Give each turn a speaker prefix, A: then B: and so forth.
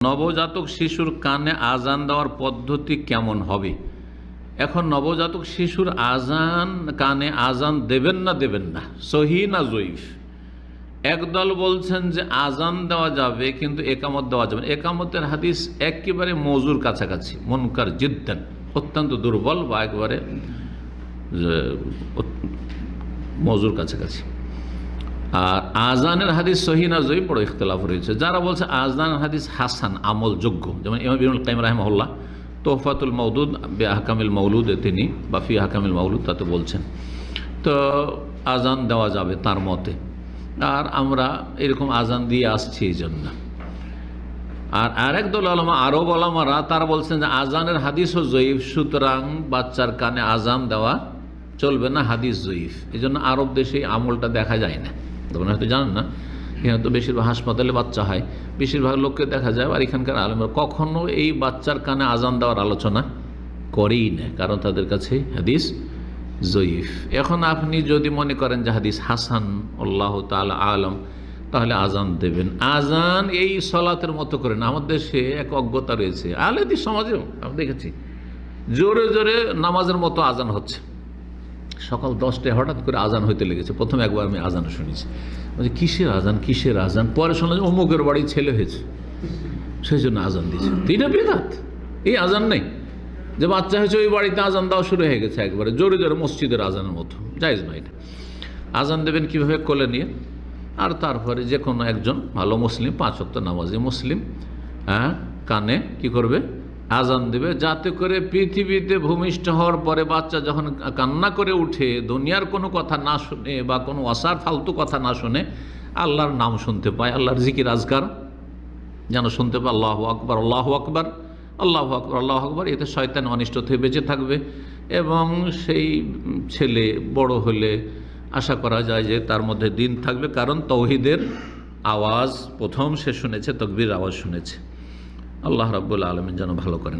A: নবজাতক শিশুর কানে আজান দেওয়ার পদ্ধতি কেমন হবে? এখন নবজাতক শিশুর কানে আজান দেবেন না, সহি না জয়ীফ? একদল বলছেন যে আজান দেওয়া যাবে কিন্তু একামত দেওয়া যাবে না। একামতের হাদিস একেবারে মওজুর কাছাকাছি, মুনকার জিদ্দান, অত্যন্ত দুর্বল বা একবারে মওজুর কাছাকাছি। আর আজানের হাদিস সহি না জয়ীফ বড় ইখতিলাফ রয়েছে। যারা বলছে আজানের হাদিস হাসান, আমলযোগ্য, যেমন ইমাম ইবনুল কাইয়িম রাহিমাহুল্লাহ তোহফাতুল মওদুদ বে আহকামিল মাওলুদে তিনি বা ফি আহকামিল মাওলুদ তাতে বলছেন, তো আজান দেওয়া যাবে তার মতে। আর আমরা এরকম আজান দিয়ে আসছি এই জন্য। আর আরেক দল আলেমা, আরব আলেমারা, তারা বলছেন যে আজানের হাদিসও জয়ীফ, সুতরাং বাচ্চার কানে আজান দেওয়া চলবে না, হাদিস জয়ীফ। এই জন্য আরব দেশে আমলটা দেখা যায় না। তখন হয়তো জানেন না, এখানে তো বেশিরভাগ হাসপাতালে বাচ্চা হয়, বেশিরভাগ লোককে দেখা যায়। আর এখানকার আলেমরা কখনো এই বাচ্চার কানে আজান দেওয়ার আলোচনা করেই না, কারণ তাদের কাছে হাদিস জয়ীফ। এখন আপনি যদি মনে করেন যে হাদিস হাসান, আল্লাহ তাআলা আলম, তাহলে আজান দেবেন। আজান এই সলাতের মতো করে না। আমাদের দেশে এক অজ্ঞতা রয়েছে, আলেদি সমাজেও আমি দেখেছি, জোরে জোরে নামাজের মতো আজান হচ্ছে। সকাল 10টায় হঠাৎ করে আজান হইতে লেগেছে। প্রথম একবার আমি আজান শুনেছি, বলছি কিসের আজান। পরে শুনলাম যে অমুকের বাড়ি ছেলে হয়েছে, সেই জন্য আজান দিয়েছে। এটা বিদআত, এই আজান নেই যে বাচ্চা হয়েছে ওই বাড়িতে আজান দেওয়া শুরু হয়ে গেছে একবারে জোরে জোরে মসজিদের আজানের মতো। জায়েজ নয় এটা। আজান দেবেন কীভাবে? কোলে নিয়ে। আর তারপরে যে কোনো একজন ভালো মুসলিম, 5 ওয়াক্ত নামাজি মুসলিম কানে কি করবে? আজান দেবে, যাতে করে পৃথিবীতে ভূমিষ্ঠ হওয়ার পরে বাচ্চা যখন কান্না করে উঠে, দুনিয়ার কোনো কথা না শুনে বা কোনো অসার ফালতু কথা না শুনে, আল্লাহর নাম শুনতে পায়, আল্লাহর জিকির আজকার যেন শুনতে পায়। আল্লাহু আকবার, আল্লাহু আকবার, আল্লাহু আকবার, আল্লাহু আকবার। এতে শয়তান অনিষ্ট থেকে বেঁচে থাকবে। এবং সেই ছেলে বড় হলে আশা করা যায় যে তার মধ্যে দিন থাকবে, কারণ তাওহীদের আওয়াজ প্রথম সে শুনেছে, তাকবীর আওয়াজ শুনেছে। আল্লাহ রাব্বুল আলামিন যেন ভালো করেন।